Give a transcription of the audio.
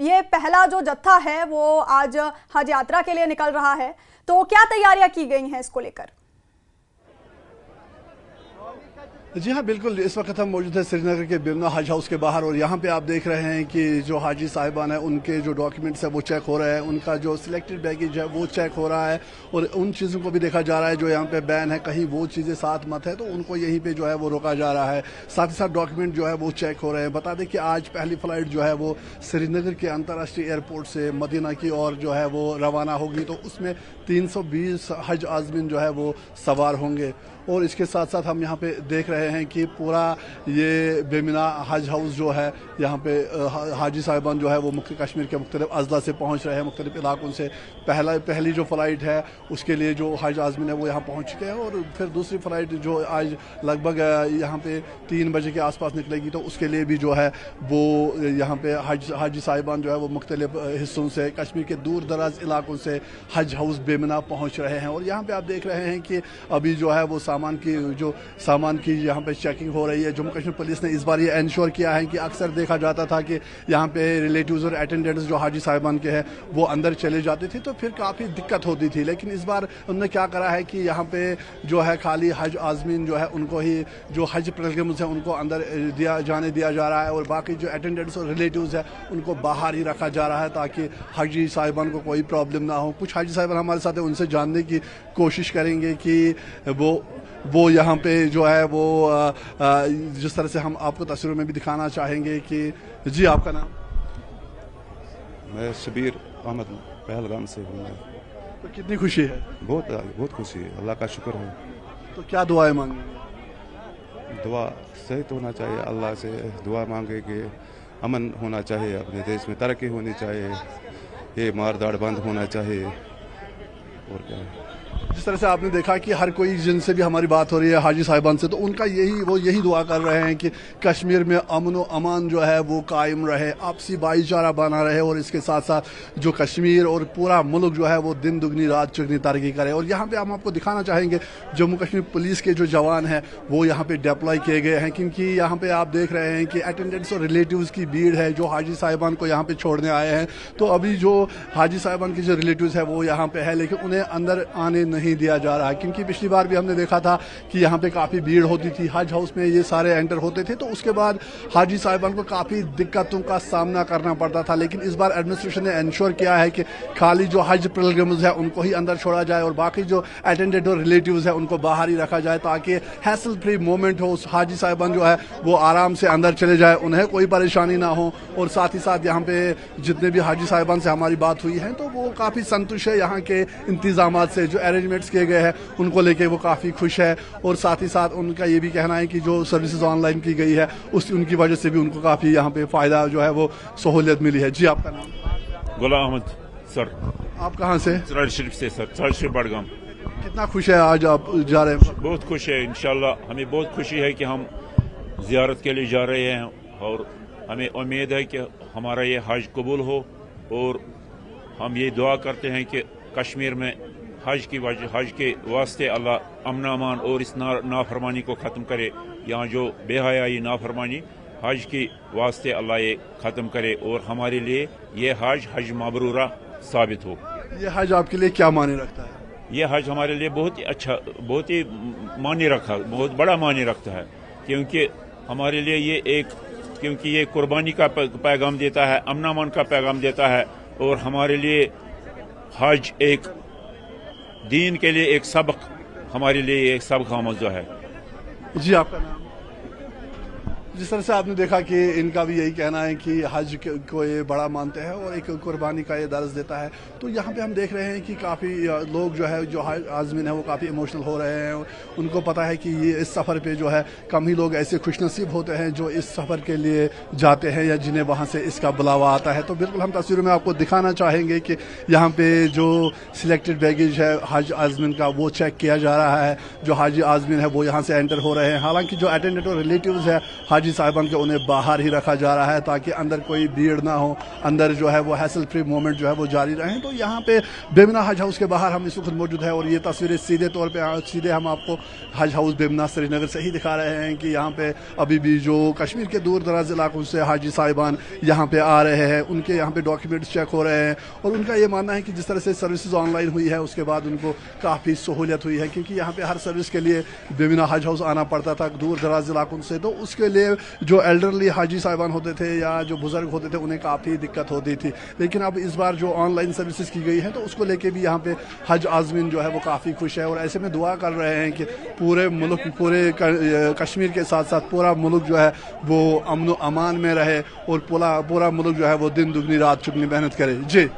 ये पहला जो जत्था है वो आज हज यात्रा के लिए निकल रहा है, तो क्या तैयारियां की गई हैं इसको लेकर? जी हाँ, बिल्कुल। इस वक्त हम मौजूद हैं श्रीनगर के बिरना हज हाउस के बाहर, और यहाँ पे आप देख रहे हैं कि जो हाजी साहिबान हैं उनके जो डॉक्यूमेंट्स हैं वो चेक हो रहे हैं, उनका जो सिलेक्टेड बैगेज है वो चेक हो रहा है, और उन चीज़ों को भी देखा जा रहा है जो यहाँ पे बैन है, कहीं वो चीज़ें साथ मत है तो उनको यहीं पे जो है वो रोका जा रहा है। साथ ही साथ डॉक्यूमेंट जो है वो चेक हो रहे हैं। बता दें कि आज पहली फ़्लाइट जो है वो श्रीनगर के अंतर्राष्ट्रीय एयरपोर्ट से मदीना की ओर जो है वो रवाना होगी, तो उसमें 320 हज आज़मीन जो है वो सवार होंगे। और इसके साथ साथ हम यहाँ पे देख रहे हैं कि पूरा ये बेमिना हज हाउस जो है, यहाँ पे हाजी साहिबान जो है वो कश्मीर के मुख्तलिफ अजला से पहुँच रहे हैं, मुख्तलिफ इलाकों से। पहली जो फ़्लाइट है उसके लिए जो हज आज़मीन है वो यहाँ पहुँच चुके हैं, और फिर दूसरी फ़्लाइट जो आज लगभग यहाँ पे 3 बजे के आसपास निकलेगी, तो उसके लिए भी जो है वो यहाँ पे हाजी साहिबान जो है वो मुख्तलिफ हिस्सों से, कश्मीर के दूर दराज इलाकों से हज हाउस बेमिना पहुँच रहे हैं। और यहाँ पर आप देख रहे हैं कि अभी जो है वो सामान की यहाँ पे चेकिंग हो रही है। जम्मू कश्मीर पुलिस ने इस बार ये इंश्योर किया है कि अक्सर देखा जाता था कि यहाँ पे रिलेटिव्स और अटेंडेंट्स जो हाजी साहिबान के हैं वो अंदर चले जाते थे, तो फिर काफ़ी दिक्कत होती थी। लेकिन इस बार उन्होंने क्या करा है कि यहाँ पे जो है खाली हज आज़मीन जो है उनको ही, जो हज पिलग्रिम्स हैं उनको अंदर जाने दिया जा रहा है, और बाकी जो अटेंडेंट्स और रिलेटिव्स हैं उनको बाहर ही रखा जा रहा है ताकि हाजी साहिबान को कोई प्रॉब्लम ना हो। कुछ हाजी साहिबान हमारे साथ हैं, उनसे जानने की कोशिश करेंगे कि वो यहाँ पे जो है वो जिस तरह से हम आपको तस्वीरों में भी दिखाना चाहेंगे कि जी आपका नाम? मैं शबीर अहमद पहलगाम से हूँ। तो कितनी खुशी है? बहुत खुशी है, अल्लाह का शुक्र है। तो क्या दुआएं मांगेंगे? दुआ सही तो होना चाहिए, अल्लाह से दुआ मांगे कि अमन होना चाहिए, अपने देश में तरक्की होनी चाहिए, ये मारदाड़ बंद होना चाहिए, और क्या है। जिस तरह से आपने देखा कि हर कोई जिनसे भी हमारी बात हो रही है हाजी साहिबान से, तो उनका यही दुआ कर रहे हैं कि कश्मीर में अमन व अमान जो है वो कायम रहे, आपसी भाईचारा बना रहे, और इसके साथ साथ जो कश्मीर और पूरा मुल्क जो है वो दिन दुगनी रात चुगनी तरक्की करे। और यहाँ पे हम आपको दिखाना चाहेंगे जम्मू कश्मीर पुलिस के जो जवान हैं वो यहाँ पे डिप्लॉय किए गए हैं, क्योंकि यहाँ पे आप देख रहे हैं कि अटेंडेंट्स और रिलेटिव्स की भीड़ है जो हाजी साहिबान को यहाँ पे छोड़ने आए हैं। तो अभी जो हाजी साहिबान के जो रिलेटिव्स है वो यहाँ पे है, लेकिन उन्हें अंदर आने नहीं दिया जा रहा है, क्योंकि पिछली बार भी हमने देखा था कि यहाँ पे काफ़ी भीड़ होती थी, हज हाउस में ये सारे एंटर होते थे, तो उसके बाद हाजी साहिबान को काफ़ी दिक्कतों का सामना करना पड़ता था। लेकिन इस बार एडमिनिस्ट्रेशन ने इंश्योर किया है कि खाली जो हज पिलग्रिम्स है उनको ही अंदर छोड़ा जाए, और बाकी जो अटेंडेंट और रिलेटिव्स है उनको बाहर ही रखा जाए, ताकि हैसल फ्री मोमेंट हो, हाजी साहिबान जो है वो आराम से अंदर चले जाए, उन्हें कोई परेशानी ना हो। और साथ ही साथ यहाँ पे जितने भी हाजी साहिबान से हमारी बात हुई है तो वो काफ़ी संतुष्ट है यहाँ के इंतजाम से, जो अरेंजमेंट्स किए गए हैं उनको लेके वो काफ़ी खुश है। और साथ ही साथ उनका ये भी कहना है कि जो सर्विसेज ऑनलाइन की गई है उनकी वजह से भी उनको काफ़ी यहाँ पे फ़ायदा जो है वो सहूलियत मिली है। जी आपका नाम? गुलाम अहमद सर। आप कहाँ से? सराज शरीफ से सर, सराज शरीफ बड़गाम। कितना खुश है आज आप जा रहे हैं? बहुत खुश है, इंशाल्लाह हमें बहुत खुशी है कि हम ज़ियारत के लिए जा रहे हैं, और हमें उम्मीद है कि हमारा ये हज कबूल हो, और हम ये दुआ करते हैं कि कश्मीर में हज के वास्ते अल्लाह अमन अमान और इस नाफरमानी को ख़त्म करे। यहाँ जो बेहयाई नाफरमानी हज के वास्ते अल्लाह ये ख़त्म करे, और हमारे लिए ये हज मबरूरा साबित हो। ये हज आपके लिए क्या मायने रखता है? ये हज हमारे लिए बहुत ही अच्छा, बहुत ही बहुत बड़ा मायने रखता है, क्योंकि हमारे लिए क्योंकि ये कुर्बानी का पैगाम देता है, अमन अमान का पैगाम देता है, और हमारे लिए हज एक दीन के लिए एक सबक, हमारे लिए एक सबक आमोज़ है। जी आपका नाम? जिस तरह से आपने देखा कि इनका भी यही कहना है कि हज को ये बड़ा मानते हैं और एक कुर्बानी का ये दर्ज देता है। तो यहाँ पे हम देख रहे हैं कि काफ़ी लोग जो है जो हज आज़मीन है वो काफ़ी इमोशनल हो रहे हैं। उनको पता है कि ये इस सफ़र पे जो है कम ही लोग ऐसे खुशनसीब होते हैं जो इस सफ़र के लिए जाते हैं या जिन्हें वहाँ से इसका बुलावा आता है। तो बिल्कुल हम तस्वीरों में आपको दिखाना चाहेंगे कि यहाँ पे जो सिलेक्टेड बैगेज है हज आज़मीन का वो चेक किया जा रहा है। जो हाजी आज़मीन है वो यहाँ से एंटर हो रहे हैं। हालांकि जो अटेंडेंट और रिलेटिव्स है हाजी हाजी साहिबान के उन्हें बाहर ही रखा जा रहा है ताकि अंदर कोई भीड़ ना हो, अंदर जो है वो हैसल फ्री मूवमेंट जो है वो जारी रहे। तो यहाँ पे बेमना हज हाउस के बाहर हम इस वक्त मौजूद है और ये तस्वीरें सीधे हम आपको हज हाउस बेमना श्रीनगर से ही दिखा रहे हैं कि यहाँ पे अभी भी जो कश्मीर के दूर दराज इलाकों से हाजी साहिबान यहाँ पे आ रहे हैं, उनके यहाँ पे डॉक्यूमेंट्स चेक हो रहे हैं और उनका ये मानना है कि जिस तरह से सर्विसेज ऑनलाइन हुई है उसके बाद उनको काफ़ी सहूलियत हुई है, क्योंकि यहाँ पे हर सर्विस के लिए बेमिना हज हाउस आना पड़ता था दूर दराज इलाकों से। तो उसके लिए जो एल्डरली हाजी साहिबान होते थे या जो बुजुर्ग होते थे उन्हें काफ़ी दिक्कत होती थी, लेकिन अब इस बार जो ऑनलाइन सर्विसेज की गई है तो उसको लेके भी यहाँ पे हज आज़मीन जो है वो काफ़ी खुश है और ऐसे में दुआ कर रहे हैं कि पूरे मुल्क, पूरे कश्मीर के साथ साथ पूरा मुल्क जो है वो अमन व अमान में रहे और पूरा मुल्क जो है वो दिन दुगनी रात चुगनी मेहनत करे। जी।